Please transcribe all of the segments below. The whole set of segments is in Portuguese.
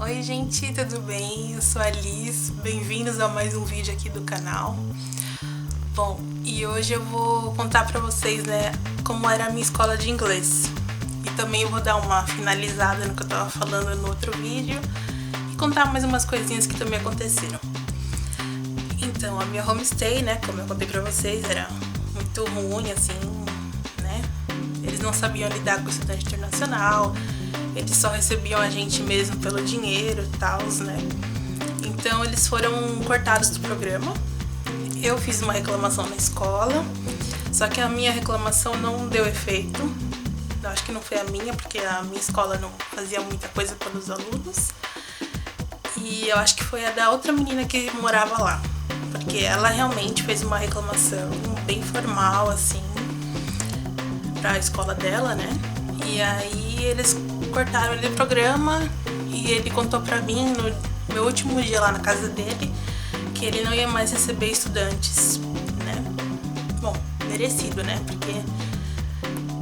Oi gente, tudo bem? Eu sou a Liz, bem-vindos a mais um vídeo aqui do canal. Bom, e hoje eu vou contar pra vocês, né, como era a minha escola de inglês. E também eu vou dar uma finalizada no que eu tava falando no outro vídeo e contar mais umas coisinhas que também aconteceram. Então, a minha homestay, né, como eu contei pra vocês, era muito ruim, assim, né? Eles não sabiam lidar com o estudante internacional. Eles só recebiam a gente mesmo pelo dinheiro e tal, né? Então eles foram cortados do programa. Eu fiz uma reclamação na escola, só que a minha reclamação não deu efeito. Eu acho que não foi a minha, porque a minha escola não fazia muita coisa pelos alunos. E eu acho que foi a da outra menina que morava lá, porque ela realmente fez uma reclamação bem formal, assim, pra escola dela, né? E aí eles cortaram ele do programa e ele contou pra mim no meu último dia lá na casa dele que ele não ia mais receber estudantes, né? Bom, merecido, né? Porque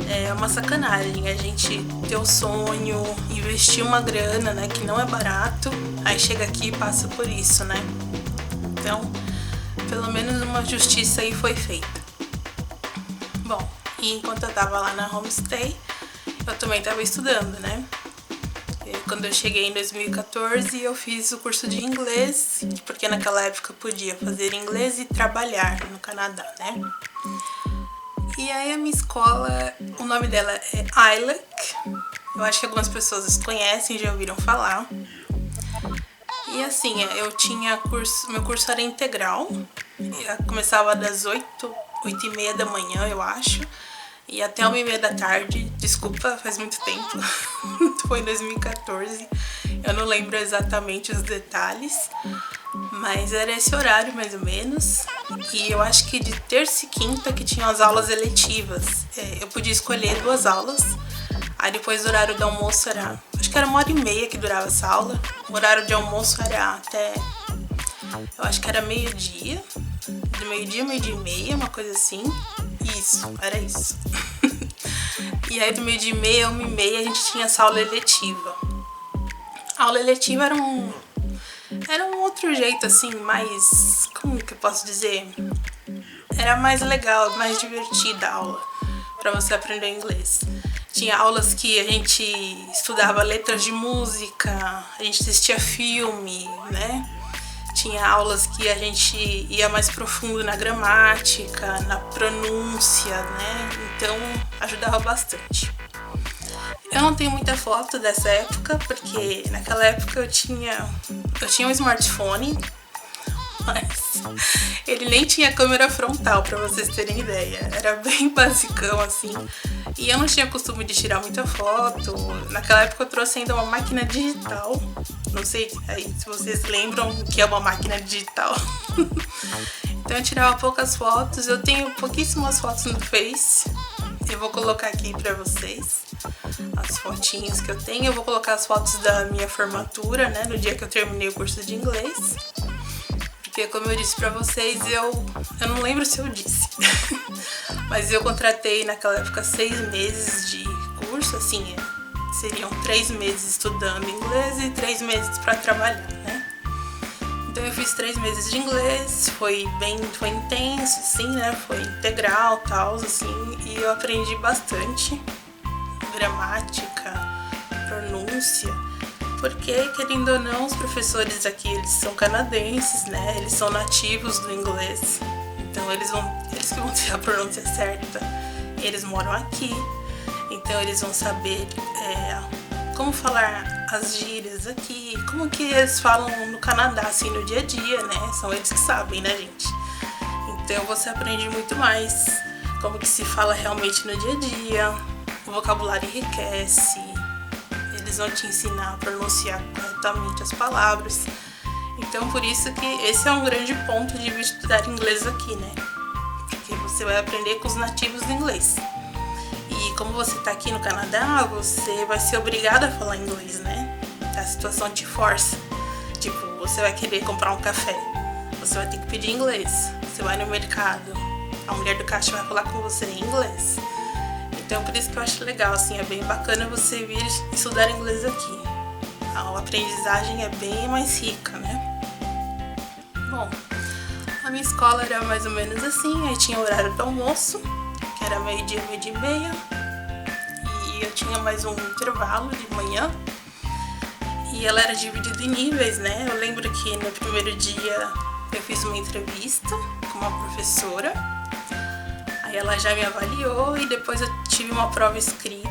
é uma sacanagem a gente ter o sonho, investir uma grana, né? Que não é barato, aí chega aqui e passa por isso, né? Então, pelo menos uma justiça aí foi feita. Bom, e enquanto eu tava lá na homestay, eu também estava estudando, né? Quando eu cheguei em 2014, eu fiz o curso de inglês, porque naquela época eu podia fazer inglês e trabalhar no Canadá, né? E aí a minha escola, o nome dela é ILEC. Eu acho que algumas pessoas conhecem, já ouviram falar. E assim, eu tinha curso, meu curso era integral. Eu começava das 8h30 da manhã, eu acho. E até 1h30 da tarde, desculpa, faz muito tempo, foi em 2014, eu não lembro exatamente os detalhes, mas era esse horário mais ou menos. E eu acho que de terça e quinta que tinham as aulas eletivas, eu podia escolher 2 aulas, aí depois o horário do almoço era, acho que era 1h30 que durava essa aula, o horário de almoço era até, eu acho que era meio-dia, de meio-dia, meio-dia e meia, uma coisa assim. Isso, era isso. E aí do meio-dia e meia a 1h30 a gente tinha essa aula eletiva. A aula eletiva era um outro jeito, assim, mais... Como que eu posso dizer? Era mais legal, mais divertida a aula pra você aprender inglês. Tinha aulas que a gente estudava letras de música, a gente assistia filme, né? Tinha aulas que a gente ia mais profundo na gramática, na pronúncia, né? Então ajudava bastante. Eu não tenho muita foto dessa época, porque naquela época eu tinha um smartphone, mas ele nem tinha câmera frontal, pra vocês terem ideia. Era bem basicão, assim. E eu não tinha costume de tirar muita foto. Naquela época eu trouxe ainda uma máquina digital. Não sei aí se vocês lembram o que é uma máquina digital. Então eu tirava poucas fotos. Eu tenho pouquíssimas fotos no Face. Eu vou colocar aqui pra vocês as fotinhas que eu tenho. Eu vou colocar as fotos da minha formatura, né? No dia que eu terminei o curso de inglês. Porque, como eu disse pra vocês, eu não lembro se eu disse, mas eu contratei naquela época 6 meses de curso, assim, seriam 3 meses estudando inglês e 3 meses pra trabalhar, né? Então eu fiz 3 meses de inglês, foi intenso, assim, né? Foi integral, tal, assim, e eu aprendi bastante gramática, pronúncia. Porque, querendo ou não, os professores aqui, eles são canadenses, né? Eles são nativos do inglês. Então, eles que vão ter a pronúncia certa. Eles moram aqui. Então, eles vão saber como falar as gírias aqui. Como que eles falam no Canadá, assim, no dia a dia, né? São eles que sabem, né, gente? Então, você aprende muito mais como que se fala realmente no dia a dia. O vocabulário enriquece. Eles vão te ensinar a pronunciar corretamente as palavras. Então, por isso que esse é um grande ponto de vir estudar inglês aqui, né? Porque você vai aprender com os nativos do inglês. E como você tá aqui no Canadá, você vai ser obrigado a falar inglês, né? A situação te força. Tipo, você vai querer comprar um café, você vai ter que pedir inglês. Você vai no mercado, a mulher do caixa vai falar com você em inglês. Então, por isso que eu acho legal, assim, é bem bacana você vir estudar inglês aqui. a aprendizagem é bem mais rica, né? Bom, a minha escola era mais ou menos assim, aí tinha o horário do almoço, que era meio-dia, meio-dia e meia, e eu tinha mais um intervalo de manhã, e ela era dividida em níveis, né? Eu lembro que no primeiro dia eu fiz uma entrevista com uma professora, aí ela já me avaliou e depois eu tive uma prova escrita.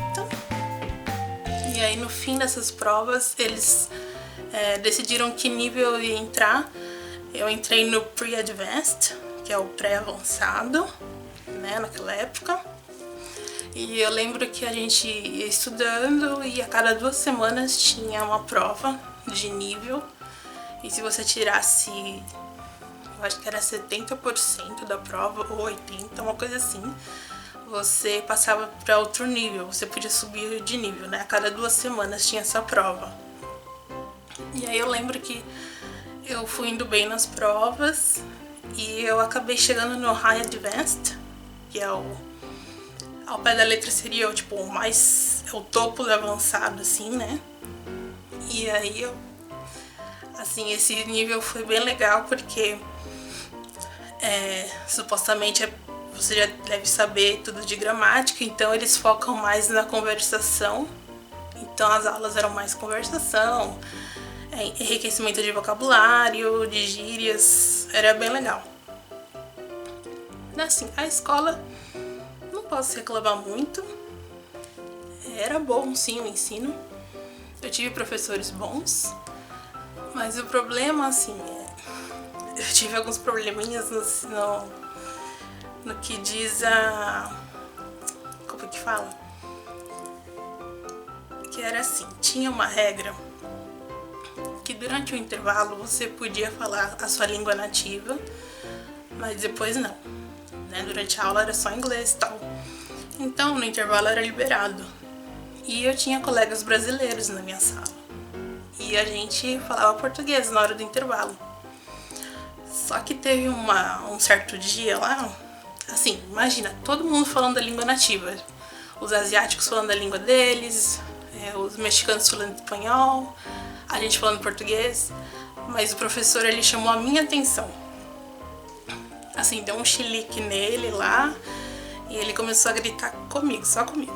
E aí no fim dessas provas eles decidiram que nível eu ia entrar. Eu entrei no Pre-Advanced, que é o pré-avançado, né, naquela época. E eu lembro que a gente ia estudando e a cada 2 semanas tinha uma prova de nível. E se você tirasse, eu acho que era 70% da prova ou 80%, uma coisa assim, você passava para outro nível, você podia subir de nível, né? A cada 2 semanas tinha essa prova. E aí eu lembro que eu fui indo bem nas provas e eu acabei chegando no High Advanced, que é ao pé da letra seria o topo do avançado, assim, né? E aí assim, esse nível foi bem legal porque supostamente você já deve saber tudo de gramática, então eles focam mais na conversação. Então as aulas eram mais conversação, enriquecimento de vocabulário, de gírias, era bem legal. Assim, a escola, não posso reclamar muito, era bom sim o ensino, eu tive professores bons, mas o problema, assim, eu tive alguns probleminhas no que diz como é que fala? Que era assim, tinha uma regra que durante o intervalo você podia falar a sua língua nativa, mas depois não, né? Durante a aula era só inglês e tal. Então no intervalo era liberado. E eu tinha colegas brasileiros na minha sala. E a gente falava português na hora do intervalo. Só que teve um certo dia lá, assim, imagina, todo mundo falando a língua nativa. Os asiáticos falando a língua deles, os mexicanos falando espanhol, a gente falando português. Mas o professor, ele chamou a minha atenção. Assim, deu um chilique nele lá e ele começou a gritar comigo, só comigo.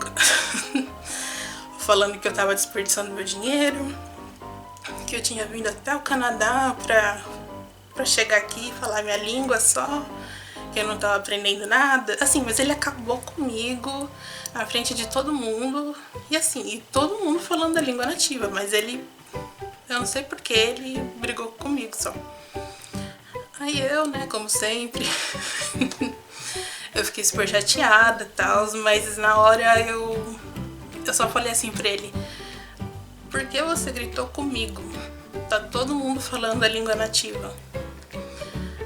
Falando que eu tava desperdiçando meu dinheiro, que eu tinha vindo até o Canadá pra chegar aqui e falar minha língua só, que eu não tava aprendendo nada. Assim, mas ele acabou comigo na frente de todo mundo. E assim, e todo mundo falando a língua nativa, mas ele, eu não sei porque, ele brigou comigo só. Aí eu, né, como sempre, eu fiquei super chateada e tal, mas na hora eu só falei assim pra ele: por que você gritou comigo? Tá todo mundo falando a língua nativa.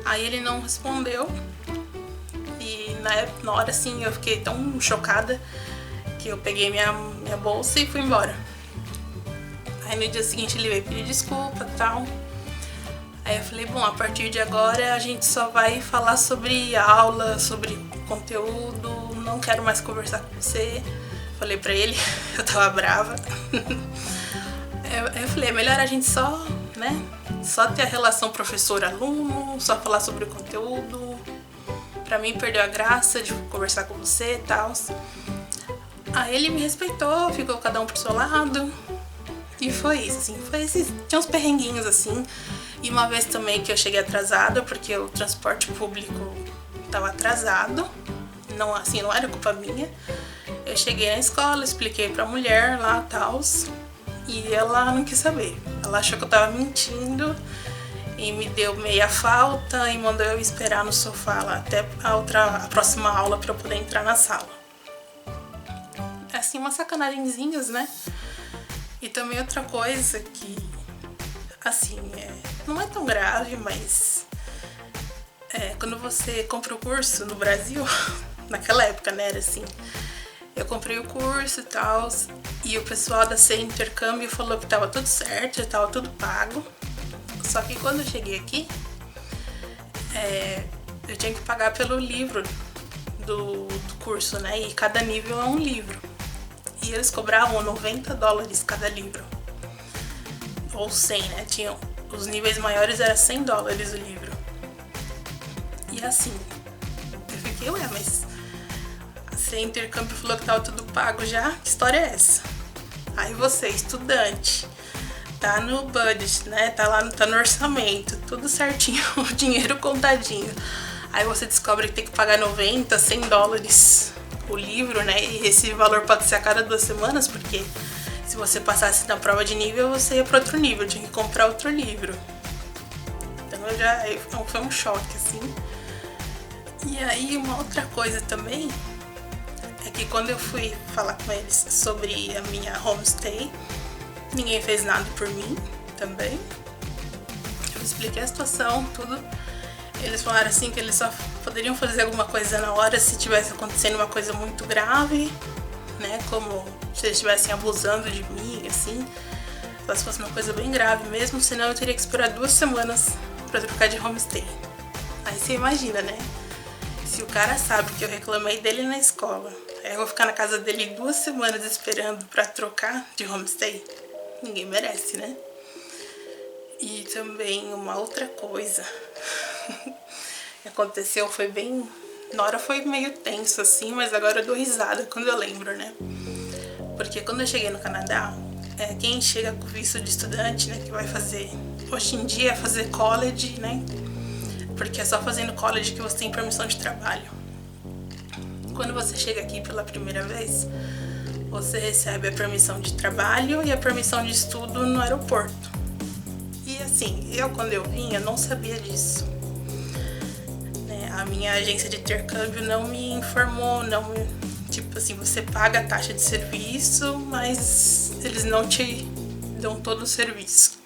Aí ele não respondeu. E na hora assim eu fiquei tão chocada que eu peguei minha bolsa e fui embora. Aí no dia seguinte ele veio pedir desculpa e tal. Aí eu falei, bom, a partir de agora a gente só vai falar sobre aula, sobre conteúdo, não quero mais conversar com você. Falei pra ele, eu tava brava. Eu falei, é melhor a gente só, né, só ter a relação professor-aluno, só falar sobre o conteúdo. Pra mim perdeu a graça de conversar com você e tal. Aí ele me respeitou, ficou cada um pro seu lado. E foi isso, assim, tinha uns perrenguinhos assim. E uma vez também que eu cheguei atrasada, porque o transporte público tava atrasado. Não, assim, não era culpa minha. Eu cheguei na escola, expliquei pra mulher lá e tal. E ela não quis saber. Ela achou que eu tava mentindo e me deu meia falta e mandou eu esperar no sofá lá até a próxima aula pra eu poder entrar na sala. Assim, umas sacanagenzinhas, né? E também outra coisa que, assim, não é tão grave, mas quando você compra o curso no Brasil, naquela época, né, era assim, eu comprei o curso e tal, e o pessoal da CEI Intercâmbio falou que tava tudo certo, já tava tudo pago. Só que quando eu cheguei aqui, eu tinha que pagar pelo livro do curso, né, e cada nível é um livro. E eles cobravam $90 cada livro. ou 100, né? Os níveis maiores era $100 o livro. E assim, eu fiquei, ué, mas se intercâmbio falou que tava tudo pago já, que história é essa? Aí você, estudante, tá no budget, né? Tá no orçamento, tudo certinho, o dinheiro contadinho. Aí você descobre que tem que pagar $90, $100 o livro, né? E esse valor pode ser a cada 2 semanas, porque se você passasse na prova de nível, você ia para outro nível, tinha que comprar outro livro. Então foi um choque, assim. E aí uma outra coisa também é que quando eu fui falar com eles sobre a minha homestay, ninguém fez nada por mim também. Eu expliquei a situação, tudo. Eles falaram assim que eles só poderiam fazer alguma coisa na hora se tivesse acontecendo uma coisa muito grave, né? Como se eles estivessem abusando de mim, assim. Se fosse uma coisa bem grave mesmo, senão eu teria que esperar 2 semanas pra trocar de homestay. Aí você imagina, né? Se o cara sabe que eu reclamei dele na escola, aí eu vou ficar na casa dele 2 semanas esperando pra trocar de homestay, ninguém merece, né? E também uma outra coisa que aconteceu, foi bem... Na hora foi meio tenso assim, mas agora eu dou risada quando eu lembro, né? Porque quando eu cheguei no Canadá, quem chega com visto de estudante, né, que vai fazer... Hoje em dia é fazer college, né? Porque é só fazendo college que você tem permissão de trabalho. Quando você chega aqui pela primeira vez, você recebe a permissão de trabalho e a permissão de estudo no aeroporto. E assim, quando eu vim, eu não sabia disso. A minha agência de intercâmbio não me informou, tipo assim, você paga a taxa de serviço, mas eles não te dão todo o serviço.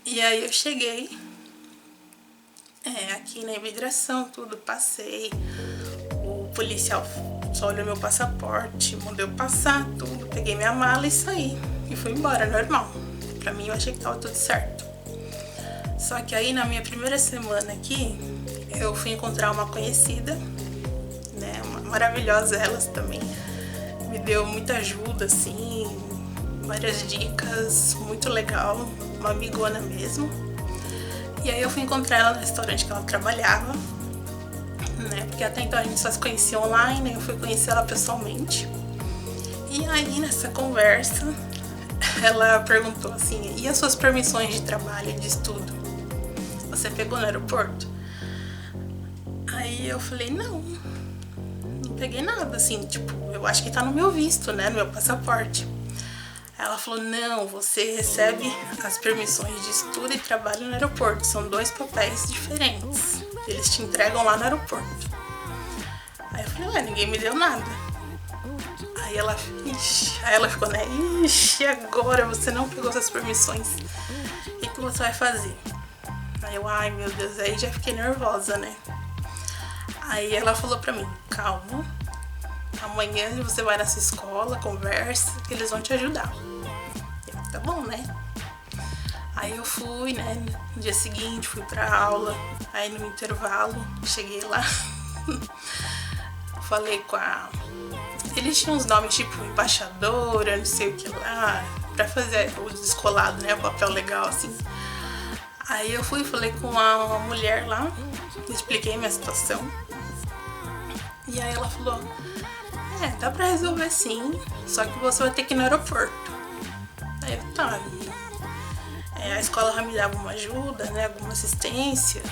E aí eu cheguei aqui na imigração, tudo, passei, o policial só olhou meu passaporte, mandou eu passar, tudo, peguei minha mala e saí, e fui embora, normal. Pra mim eu achei que tava tudo certo. Só que aí na minha primeira semana aqui, eu fui encontrar uma conhecida, né, maravilhosa elas também, me deu muita ajuda, assim, várias dicas, muito legal, uma amigona mesmo. E aí eu fui encontrar ela no restaurante que ela trabalhava, né, porque até então a gente só se conhecia online, eu fui conhecer ela pessoalmente. E aí nessa conversa, ela perguntou assim, e as suas permissões de trabalho e de estudo? Você pegou no aeroporto? Aí eu falei, não peguei nada, assim, tipo, eu acho que tá no meu visto, né, no meu passaporte. Ela falou, não, você recebe as permissões de estudo e trabalho no aeroporto, são 2 papéis diferentes, eles te entregam lá no aeroporto. Aí eu falei, ué, ninguém me deu nada. Aí ela ficou, né, ixi, agora você não pegou essas permissões, o que você vai fazer? Aí eu, ai meu Deus, aí já fiquei nervosa, né. Aí ela falou pra mim, calma, amanhã você vai nessa escola, conversa, que eles vão te ajudar. Eu, tá bom, né? Aí eu fui, né, no dia seguinte fui pra aula, aí no intervalo, cheguei lá, falei com a... Eles tinham uns nomes tipo embaixadora, não sei o que lá, pra fazer o descolado, né, o papel legal, assim. Aí eu fui, falei com uma mulher lá, expliquei minha situação. E aí ela falou, dá pra resolver sim, só que você vai ter que ir no aeroporto. Aí eu, tá, a escola já me dava uma ajuda, né, alguma assistência.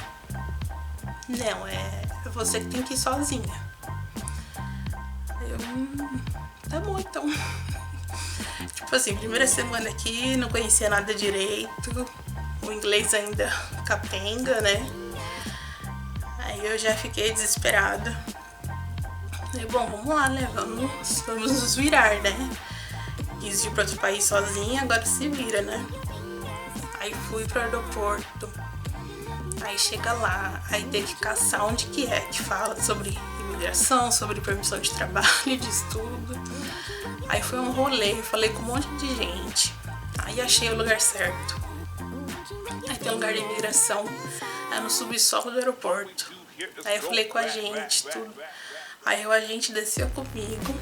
Não, é você que tem que ir sozinha. Aí eu, tá bom então. Tipo assim, primeira semana aqui, não conhecia nada direito, o inglês ainda capenga, né. Aí eu já fiquei desesperada. E, bom, vamos lá, né, vamos nos virar, né. Quis ir para outro país sozinha, agora se vira, né. Aí fui pro aeroporto, aí chega lá, aí tem que caçar onde que fala sobre imigração, sobre permissão de trabalho, de estudo. Aí foi um rolê, falei com um monte de gente, aí achei o lugar certo. Aí tem um lugar de imigração, no subsolo do aeroporto. Aí eu falei com a gente, tudo. Aí o agente desceu comigo,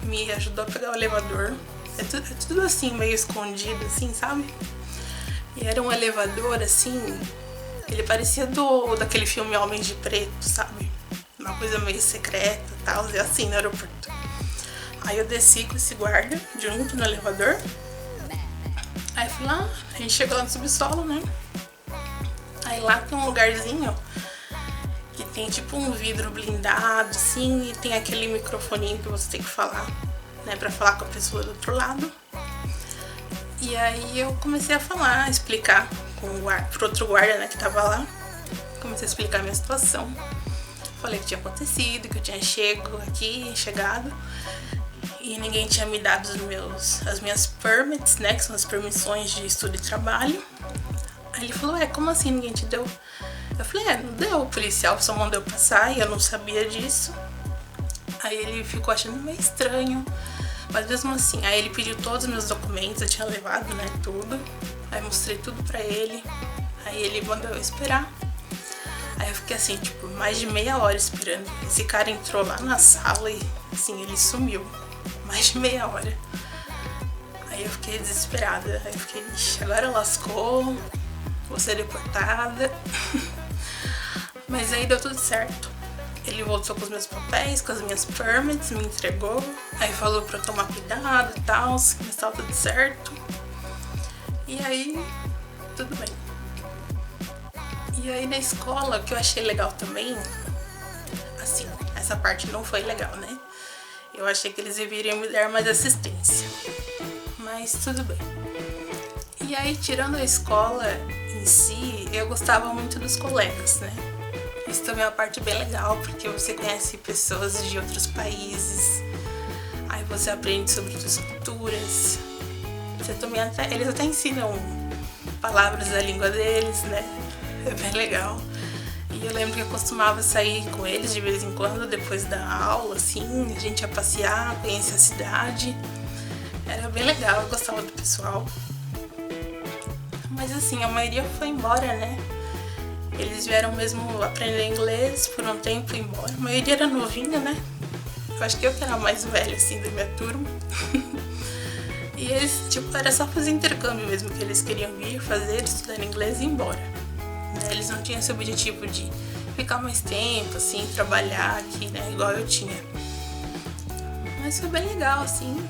me ajudou a pegar o elevador, É tudo assim, meio escondido, assim, sabe? E era um elevador, assim, ele parecia daquele filme Homens de Preto, sabe? Uma coisa meio secreta e tal, e assim no aeroporto. Aí eu desci com esse guarda junto no elevador. Aí fui lá, a gente chegou lá no subsolo, né? Aí lá tem um lugarzinho que tem tipo um vidro blindado, assim, e tem aquele microfoninho que você tem que falar, né? Pra falar com a pessoa do outro lado. E aí eu comecei a falar, explicar pro outro guarda, né, que tava lá. Comecei a explicar a minha situação. Falei que tinha acontecido, que eu tinha chegado. E ninguém tinha me dado as minhas permits, né, que são as permissões de estudo e trabalho. Aí ele falou, como assim ninguém te deu? Eu falei, não deu, o policial só mandou eu passar e eu não sabia disso. Aí ele ficou achando meio estranho, mas mesmo assim, aí ele pediu todos os meus documentos, eu tinha levado, né, tudo. Aí mostrei tudo pra ele, aí ele mandou eu esperar. Aí eu fiquei assim, tipo, mais de meia hora esperando. Esse cara entrou lá na sala e, assim, ele sumiu. Mais de meia hora. Aí eu fiquei desesperada. Aí eu fiquei, ixi, agora lascou. Vou ser deportada. Mas aí deu tudo certo. Ele voltou com os meus papéis, com as minhas permits, me entregou. Aí falou pra eu tomar cuidado e tal, mas tava tudo certo. E aí, tudo bem. E aí na escola, o que eu achei legal também, assim, essa parte não foi legal, né? Eu achei que eles deveriam me dar mais assistência, mas tudo bem. E aí, tirando a escola em si, eu gostava muito dos colegas, né? Isso também é uma parte bem legal, porque você conhece pessoas de outros países, aí você aprende sobre outras culturas, você também eles até ensinam palavras da língua deles, né? É bem legal. E eu lembro que eu costumava sair com eles de vez em quando, depois da aula, assim, a gente ia passear, conhecer a cidade. Era bem legal, eu gostava do pessoal. Mas assim, a maioria foi embora, né? Eles vieram mesmo aprender inglês por um tempo e ir embora. A maioria era novinha, né? Eu acho que eu que era a mais velha, assim, da minha turma. E eles, tipo, era só fazer intercâmbio mesmo, que eles queriam vir fazer, estudar inglês e ir embora. Eles não tinham esse objetivo de ficar mais tempo, assim, trabalhar aqui, né, igual eu tinha. Mas foi bem legal, assim.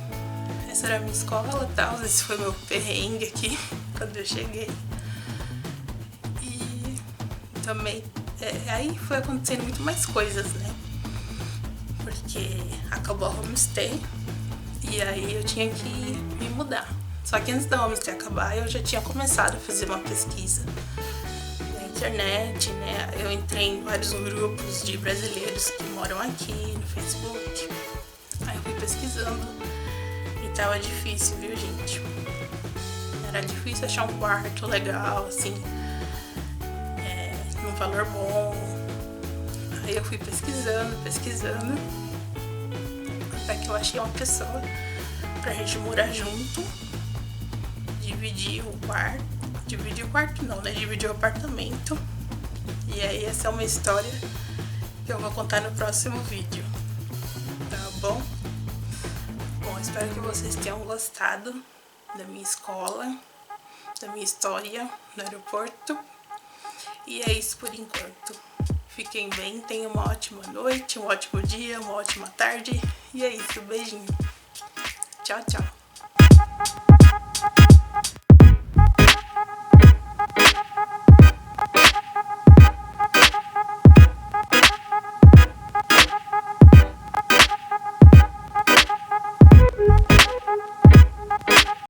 Essa era a minha escola e tal, esse foi meu perrengue aqui, quando eu cheguei. E também, aí foi acontecendo muito mais coisas, né, porque acabou a homestay e aí eu tinha que me mudar. Só que antes da homestay acabar, eu já tinha começado a fazer uma pesquisa internet, né? Eu entrei em vários grupos de brasileiros que moram aqui no Facebook. Aí eu fui pesquisando e tava difícil, viu, gente? Era difícil achar um quarto legal, assim, num valor bom. Aí eu fui pesquisando, até que eu achei uma pessoa pra gente morar junto, dividir o quarto não, né? Dividir o apartamento. E aí essa é uma história que eu vou contar no próximo vídeo. Tá bom? Bom, espero que vocês tenham gostado da minha escola, da minha história no aeroporto. E é isso por enquanto. Fiquem bem, tenham uma ótima noite, um ótimo dia, uma ótima tarde. E é isso, beijinho. Tchau, tchau.